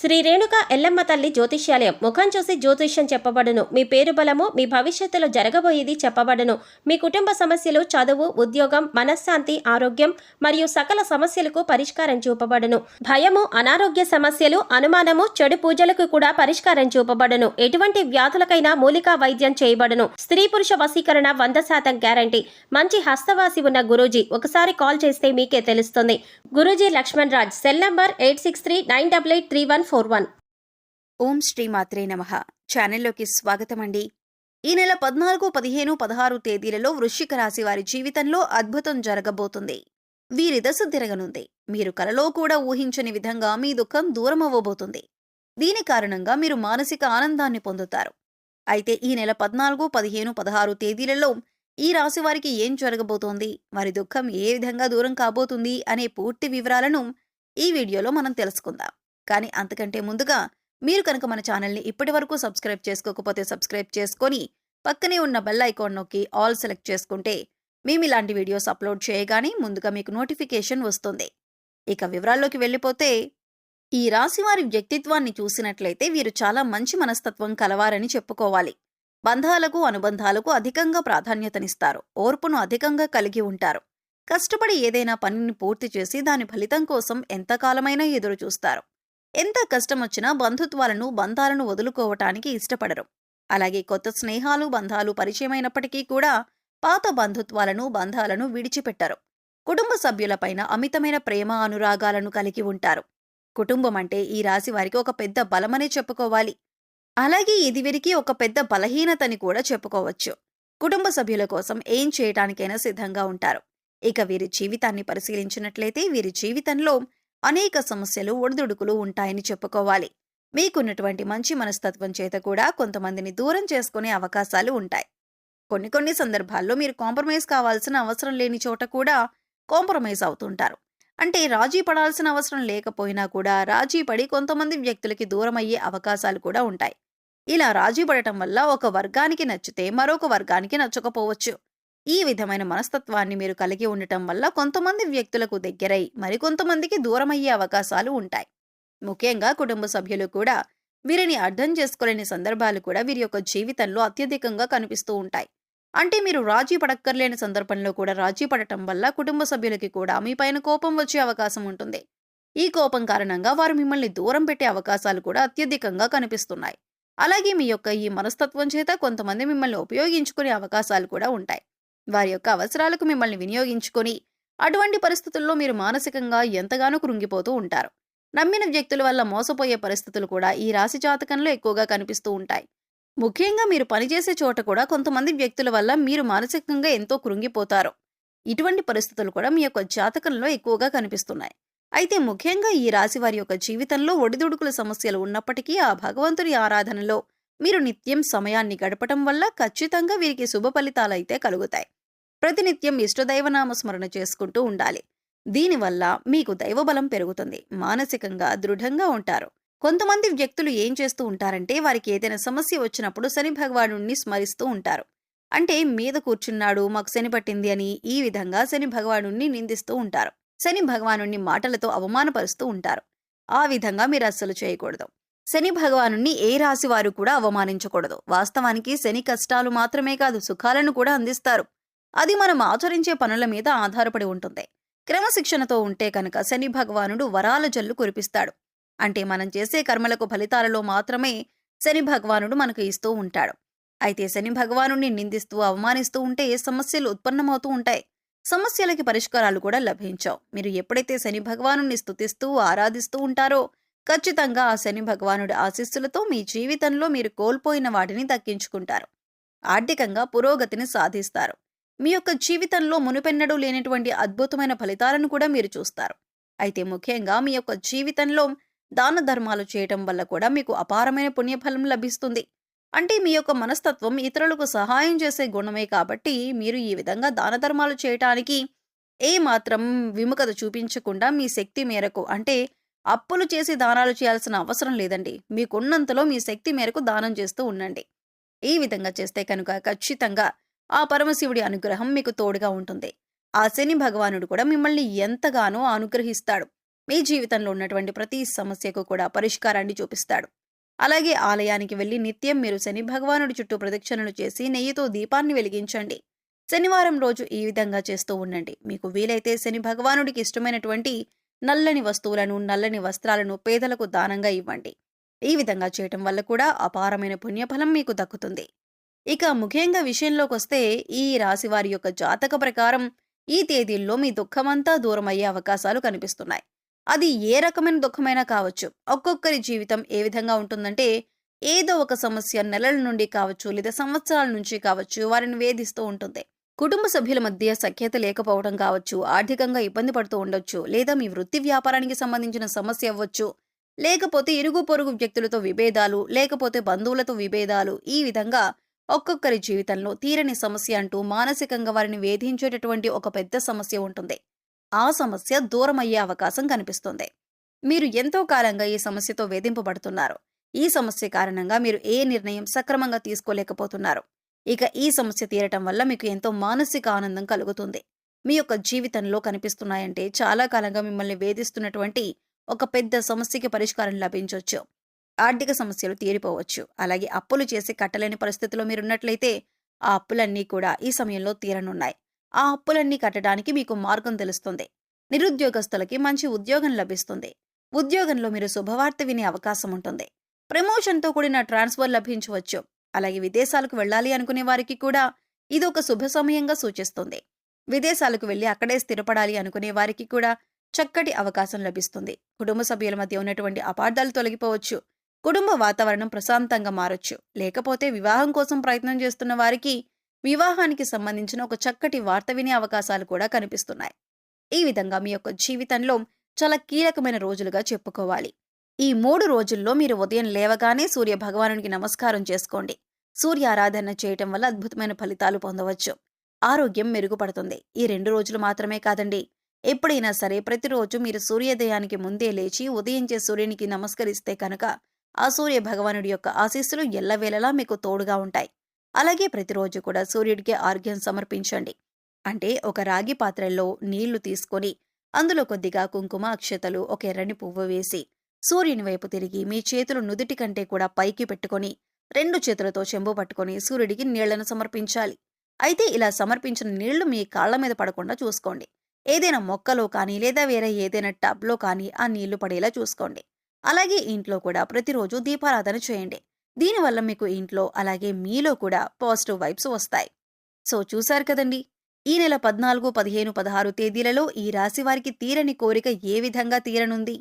శ్రీ రేణుక ఎల్లమ్మ తల్లి జ్యోతిష్యాలయం. ముఖం చూసి జ్యోతిష్యం చెప్పబడును. మీ పేరు బలము, మీ భవిష్యత్తులో జరగబోయేది చెప్పబడును. మీ కుటుంబ సమస్యలు, చదువు, ఉద్యోగం, మనశ్శాంతి, ఆరోగ్యం మరియు సకల సమస్యలకు పరిష్కారం చూపబడును. భయము, అనారోగ్య సమస్యలు, అనుమానము, చెడు పూజలకు కూడా పరిష్కారం చూపబడును. ఎటువంటి వ్యాధులకైనా మూలికా వైద్యం చేయబడును. స్త్రీ పురుష వశీకరణ 100% గ్యారంటీ. మంచి హస్తవాసి ఉన్న గురూజీ. ఒకసారి కాల్ చేస్తే మీకే తెలుస్తుంది. గురూజీ లక్ష్మణ్ రాజ్. Cell number 8639883141. ఓం శ్రీ మాత్రే నమః. ఛానల్లోకి స్వాగతం అండి. ఈ నెల 14, 15, 16 తేదీలలో వృశ్చిక రాశి వారి జీవితంలో అద్భుతం జరగబోతుంది. వీరి దశ తిరగనుంది. మీరు కలలో కూడా ఊహించని విధంగా మీ దుఃఖం దూరమవ్వబోతుంది. దీని కారణంగా మీరు మానసిక ఆనందాన్ని పొందుతారు. అయితే ఈ నెల 14, 15, 16 తేదీలలో ఈ రాశి వారికి ఏం జరగబోతోంది, వారి దుఃఖం ఏ విధంగా దూరం కాబోతుంది అనే పూర్తి వివరాలను ఈ వీడియోలో మనం తెలుసుకుందాం. కానీ అంతకంటే ముందుగా మీరు కనుక మన ఛానల్ని ఇప్పటి వరకు సబ్స్క్రైబ్ చేసుకోకపోతే సబ్స్క్రైబ్ చేసుకొని పక్కనే ఉన్న బెల్ ఐకాన్ నొక్కి ఆల్ సెలెక్ట్ చేసుకుంటే మేము ఇలాంటి వీడియోస్ అప్లోడ్ చేయగానే ముందుగా మీకు నోటిఫికేషన్ వస్తుంది. ఇక వివరాల్లోకి వెళ్ళిపోతే, ఈ రాశి వారి వ్యక్తిత్వాన్ని చూసినట్లయితే వీరు చాలా మంచి మనస్తత్వం కలవారని చెప్పుకోవాలి. బంధాలకు, అనుబంధాలకు అధికంగా ప్రాధాన్యతనిస్తారు. ఓర్పును అధికంగా కలిగి ఉంటారు. కష్టపడి ఏదైనా పనిని పూర్తి చేసి దాని ఫలితం కోసం ఎంతకాలమైనా ఎదురు చూస్తారు. ఎంత కష్టం వచ్చినా బంధాలను వదులుకోవటానికి ఇష్టపడరు. అలాగే కొత్త స్నేహాలు, బంధాలు పరిచయమైనప్పటికీ కూడా పాత బంధాలను విడిచిపెట్టరు. కుటుంబ సభ్యులపైన అమితమైన ప్రేమ, అనురాగాలను కలిగి ఉంటారు. కుటుంబం అంటే ఈ రాశి వారికి ఒక పెద్ద బలమనే చెప్పుకోవాలి. అలాగే ఇది వీరికి ఒక పెద్ద బలహీనతని కూడా చెప్పుకోవచ్చు. కుటుంబ సభ్యుల కోసం ఏం చేయటానికైనా సిద్ధంగా ఉంటారు. ఇక వీరి జీవితాన్ని పరిశీలించినట్లయితే వీరి జీవితంలో అనేక సమస్యలు, ఒడిదుడుకులు ఉంటాయని చెప్పుకోవాలి. మీకున్నటువంటి మంచి మనస్తత్వం చేత కూడా కొంతమందిని దూరం చేసుకునే అవకాశాలు ఉంటాయి. కొన్ని సందర్భాల్లో మీరు కాంప్రమైజ్ కావాల్సిన అవసరం లేని చోట కూడా కాంప్రమైజ్ అవుతుంటారు. అంటే రాజీ పడాల్సిన అవసరం లేకపోయినా కూడా రాజీ పడి కొంతమంది వ్యక్తులకి దూరం అయ్యే అవకాశాలు కూడా ఉంటాయి. ఇలా రాజీ పడటం వల్ల ఒక వర్గానికి నచ్చితే మరొక వర్గానికి నచ్చకపోవచ్చు. ఈ విధమైన మనస్తత్వాన్ని మీరు కలిగి ఉండటం వల్ల కొంతమంది వ్యక్తులకు దగ్గరై మరికొంతమందికి దూరమయ్యే అవకాశాలు ఉంటాయి. ముఖ్యంగా కుటుంబ సభ్యులు కూడా వీరిని అర్థం చేసుకోలేని సందర్భాలు కూడా వీరి యొక్క జీవితంలో అత్యధికంగా కనిపిస్తూ ఉంటాయి. అంటే మీరు రాజీ పడక్కర్లేని సందర్భంలో కూడా రాజీ పడటం వల్ల కుటుంబ సభ్యులకి కూడా మీ పైన కోపం వచ్చే అవకాశం ఉంటుంది. ఈ కోపం కారణంగా వారు మిమ్మల్ని దూరం పెట్టే అవకాశాలు కూడా అత్యధికంగా కనిపిస్తున్నాయి. అలాగే మీ యొక్క ఈ మనస్తత్వం చేత కొంతమంది మిమ్మల్ని ఉపయోగించుకునే అవకాశాలు కూడా ఉంటాయి. వారి యొక్క అవసరాలకు మిమ్మల్ని వినియోగించుకొని అటువంటి పరిస్థితుల్లో మీరు మానసికంగా ఎంతగానో కృంగిపోతూ ఉంటారు. నమ్మిన వ్యక్తుల వల్ల మోసపోయే పరిస్థితులు కూడా ఈ రాశి జాతకంలో ఎక్కువగా కనిపిస్తూ ఉంటాయి. ముఖ్యంగా మీరు పనిచేసే చోట కూడా కొంతమంది వ్యక్తుల వల్ల మీరు మానసికంగా ఎంతో కృంగిపోతారు. ఇటువంటి పరిస్థితులు కూడా మీ యొక్క జాతకంలో ఎక్కువగా కనిపిస్తున్నాయి. అయితే ముఖ్యంగా ఈ రాశి వారి యొక్క జీవితంలో ఒడిదుడుకుల సమస్యలు ఉన్నప్పటికీ ఆ భగవంతుని ఆరాధనలో మీరు నిత్యం సమయాన్ని గడపటం వల్ల ఖచ్చితంగా వీరికి శుభ ఫలితాలైతే కలుగుతాయి. ప్రతినిత్యం ఇష్టదైవనామ స్మరణ చేసుకుంటూ ఉండాలి. దీనివల్ల మీకు దైవబలం పెరుగుతుంది. మానసికంగా దృఢంగా ఉంటారు. కొంతమంది వ్యక్తులు ఏం చేస్తూ ఉంటారంటే వారికి ఏదైనా సమస్య వచ్చినప్పుడు శని భగవానుణ్ణి స్మరిస్తూ ఉంటారు. అంటే మీద కూర్చున్నాడు, మాకు శని పట్టింది అని ఈ విధంగా శని భగవానుణ్ణి నిందిస్తూ ఉంటారు. శని భగవానుణ్ణి మాటలతో అవమానపరుస్తూ ఉంటారు. ఆ విధంగా మీరు అస్సలు చేయకూడదు. శని భగవానుణ్ణి ఏ రాశి వారు కూడా అవమానించకూడదు. వాస్తవానికి శని కష్టాలు మాత్రమే కాదు, సుఖాలను కూడా అందిస్తారు. అది మనం ఆచరించే పనుల మీద ఆధారపడి ఉంటుంది. క్రమశిక్షణతో ఉంటే కనుక శని భగవానుడు వరాల జల్లు కురిపిస్తాడు. అంటే మనం చేసే కర్మలకు ఫలితాలలో మాత్రమే శని భగవానుడు మనకు ఇస్తూ ఉంటాడు. అయితే శని భగవానుడిని నిందిస్తూ అవమానిస్తూ ఉంటే సమస్యలు ఉత్పన్నమవుతూ ఉంటాయి. సమస్యలకి పరిష్కారాలు కూడా లభించవు. మీరు ఎప్పుడైతే శని భగవానుడిని స్తుతిస్తూ ఆరాధిస్తూ ఉంటారో ఖచ్చితంగా ఆ శని భగవానుడి ఆశీస్సులతో మీ జీవితంలో మీరు కోల్పోయిన వాటిని దక్కించుకుంటారు. ఆర్థికంగా పురోగతిని సాధిస్తారు. మీ యొక్క జీవితంలో మునుపెన్నడూ లేనటువంటి అద్భుతమైన ఫలితాలను కూడా మీరు చూస్తారు. అయితే ముఖ్యంగా మీ యొక్క జీవితంలో దాన ధర్మాలు చేయటం వల్ల కూడా మీకు అపారమైన పుణ్యఫలం లభిస్తుంది. అంటే మీ యొక్క మనస్తత్వం ఇతరులకు సహాయం చేసే గుణమే కాబట్టి మీరు ఈ విధంగా దాన ధర్మాలు చేయటానికి ఏమాత్రం విముఖత చూపించకుండా మీ శక్తి మేరకు, అంటే అప్పులు చేసి దానాలు చేయాల్సిన అవసరం లేదండి. మీకున్నంతలో మీ శక్తి మేరకు దానం చేస్తూ ఉండండి. ఈ విధంగా చేస్తే కనుక ఖచ్చితంగా ఆ పరమశివుడి అనుగ్రహం మీకు తోడుగా ఉంటుంది. ఆ శని భగవానుడు కూడా మిమ్మల్ని ఎంతగానో అనుగ్రహిస్తాడు. మీ జీవితంలో ఉన్నటువంటి ప్రతి సమస్యకు కూడా పరిష్కారాన్ని చూపిస్తాడు. అలాగే ఆలయానికి వెళ్లి నిత్యం మీరు శని భగవానుడి చుట్టూ ప్రదక్షిణలు చేసి నెయ్యితో దీపాన్ని వెలిగించండి. శనివారం రోజు ఈ విధంగా చేస్తూ ఉండండి. మీకు వీలైతే శని భగవానుడికి ఇష్టమైనటువంటి నల్లని వస్తువులను, నల్లని వస్త్రాలను పేదలకు దానంగా ఇవ్వండి. ఈ విధంగా చేయటం వల్ల కూడా అపారమైన పుణ్యఫలం మీకు దక్కుతుంది. ఇక ముఖ్యంగా విషయంలోకొస్తే ఈ రాశి వారి యొక్క జాతక ప్రకారం ఈ తేదీల్లో మీ దుఃఖమంతా దూరమయ్యే అవకాశాలు కనిపిస్తున్నాయి. అది ఏ రకమైన దుఃఖమైనా కావచ్చు. ఒక్కొక్కరి జీవితం ఏ విధంగా ఉంటుందంటే ఏదో ఒక సమస్య నెలల నుండి కావచ్చు, లేదా సంవత్సరాల నుంచి కావచ్చు వారిని వేధిస్తూ ఉంటుంది. కుటుంబ సభ్యుల మధ్య సఖ్యత లేకపోవడం కావచ్చు, ఆర్థికంగా ఇబ్బంది పడుతూ ఉండొచ్చు, లేదా మీ వృత్తి వ్యాపారానికి సంబంధించిన సమస్య అవ్వచ్చు, లేకపోతే ఇరుగు పొరుగు వ్యక్తులతో విభేదాలు, లేకపోతే బంధువులతో విభేదాలు. ఈ విధంగా ఒక్కొక్కరి జీవితంలో తీరని సమస్య అంటూ మానసికంగా వారిని వేధించేటటువంటి ఒక పెద్ద సమస్య ఉంటుంది. ఆ సమస్య దూరమయ్యే అవకాశం కనిపిస్తుంది. మీరు ఎంతో కాలంగా ఈ సమస్యతో వేధింపబడుతున్నారు. ఈ సమస్య కారణంగా మీరు ఏ నిర్ణయం సక్రమంగా తీసుకోలేకపోతున్నారు. ఇక ఈ సమస్య తీరటం వల్ల మీకు ఎంతో మానసిక ఆనందం కలుగుతుంది. మీ యొక్క జీవితంలో కనిపిస్తున్నాయంటే చాలా కాలంగా మిమ్మల్ని వేధిస్తున్నటువంటి ఒక పెద్ద సమస్యకి పరిష్కారం లభించవచ్చు. ఆర్థిక సమస్యలు తీరిపోవచ్చు. అలాగే అప్పులు చేసి కట్టలేని పరిస్థితిలో మీరున్నట్లయితే ఆ అప్పులన్నీ కూడా ఈ సమయంలో తీరనున్నాయి. ఆ అప్పులన్నీ కట్టడానికి మీకు మార్గం తెలుస్తుంది. నిరుద్యోగస్తులకి మంచి ఉద్యోగం లభిస్తుంది. ఉద్యోగంలో మీరు శుభవార్త వినే అవకాశం ఉంటుంది. ప్రమోషన్తో కూడిన ట్రాన్స్ఫర్ లభించవచ్చు. అలాగే విదేశాలకు వెళ్ళాలి అనుకునే వారికి కూడా ఇది ఒక శుభ సమయంగా సూచిస్తుంది. విదేశాలకు వెళ్లి అక్కడే స్థిరపడాలి అనుకునే వారికి కూడా చక్కటి అవకాశం లభిస్తుంది. కుటుంబ సభ్యుల మధ్య ఉన్నటువంటి అపార్థాలు తొలగిపోవచ్చు. కుటుంబ వాతావరణం ప్రశాంతంగా మారొచ్చు. లేకపోతే వివాహం కోసం ప్రయత్నం చేస్తున్న వారికి వివాహానికి సంబంధించిన ఒక చక్కటి వార్త వినే అవకాశాలు కూడా కనిపిస్తున్నాయి. ఈ విధంగా మీ యొక్క జీవితంలో చాలా కీలకమైన రోజులుగా చెప్పుకోవాలి. ఈ 3 రోజుల్లో మీరు ఉదయం లేవగానే సూర్య భగవానునికి నమస్కారం చేసుకోండి. సూర్య ఆరాధన చేయటం వల్ల అద్భుతమైన ఫలితాలు పొందవచ్చు. ఆరోగ్యం మెరుగుపడుతుంది. ఈ 2 రోజులు మాత్రమే కాదండి, ఎప్పుడైనా సరే ప్రతిరోజు మీరు సూర్యోదయానికి ముందే లేచి ఉదయించే సూర్యునికి నమస్కరిస్తే కనుక ఆ సూర్య భగవానుడి యొక్క ఆశీస్సులు ఎల్లవేళలా మీకు తోడుగా ఉంటాయి. అలాగే ప్రతిరోజు కూడా సూర్యుడికి ఆర్ఘ్యం సమర్పించండి. అంటే ఒక రాగి పాత్రలో నీళ్లు తీసుకొని అందులో కొద్దిగా కుంకుమ, అక్షతలు, ఒక ఎర్రని పువ్వు వేసి సూర్యుని వైపు తిరిగి మీ చేతులు నుదుటి కంటే కూడా పైకి పెట్టుకొని 2 చేతులతో చెంబు పట్టుకొని సూర్యుడికి నీళ్లను సమర్పించాలి. అయితే ఇలా సమర్పించిన నీళ్లు మీ కాళ్ల మీద పడకుండా చూసుకోండి. ఏదైనా మొక్కలో కానీ లేదా వేరే ఏదైనా టబ్లో కానీ ఆ నీళ్లు పడేలా చూసుకోండి. అలాగే ఇంట్లో కూడా ప్రతిరోజు దీపారాధన చేయండి. దీనివల్ల మీకు ఇంట్లో అలాగే మీలో కూడా పాజిటివ్ వైబ్స్ వస్తాయి. సో చూశారు కదండి, ఈ నెల 14, 15, 16 తేదీలలో ఈ రాశి వారికి తీరని కోరిక ఏ విధంగా తీరనుంది,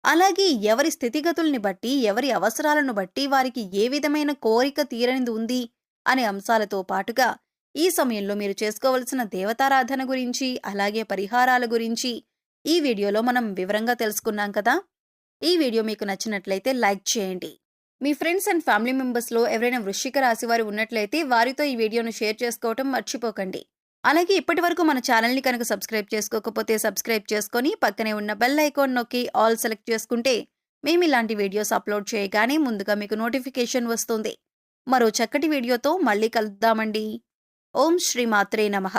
అలాగే ఎవరి స్థితిగతుల్ని బట్టి, ఎవరి అవసరాలను బట్టి వారికి ఏ విధమైన కోరిక తీరనిది ఉంది అనే అంశాలతో పాటుగా ఈ సమయంలో మీరు చేసుకోవలసిన దేవతారాధన గురించి, అలాగే పరిహారాల గురించి ఈ వీడియోలో మనం వివరంగా తెలుసుకున్నాం కదా. ఈ వీడియో మీకు నచ్చినట్లయితే లైక్ చేయండి. మీ ఫ్రెండ్స్ అండ్ ఫ్యామిలీ మెంబర్స్లో ఎవరైనా వృశ్చిక రాశి వారు ఉన్నట్లయితే వారితో ఈ వీడియోను షేర్ చేసుకోవటం మర్చిపోకండి. అలాగే ఇప్పటి వరకు మన ఛానల్ని కనుక సబ్స్క్రైబ్ చేసుకోకపోతే సబ్స్క్రైబ్ చేసుకొని పక్కనే ఉన్న బెల్ ఐకాన్ నొక్కి ఆల్ సెలెక్ట్ చేసుకుంటే మేము ఇలాంటి వీడియోస్ అప్లోడ్ చేయగానే ముందుగా మీకు నోటిఫికేషన్ వస్తుంది. మరో చక్కటి వీడియోతో మళ్ళీ కలుద్దామండి. ఓం శ్రీ మాత్రే నమః.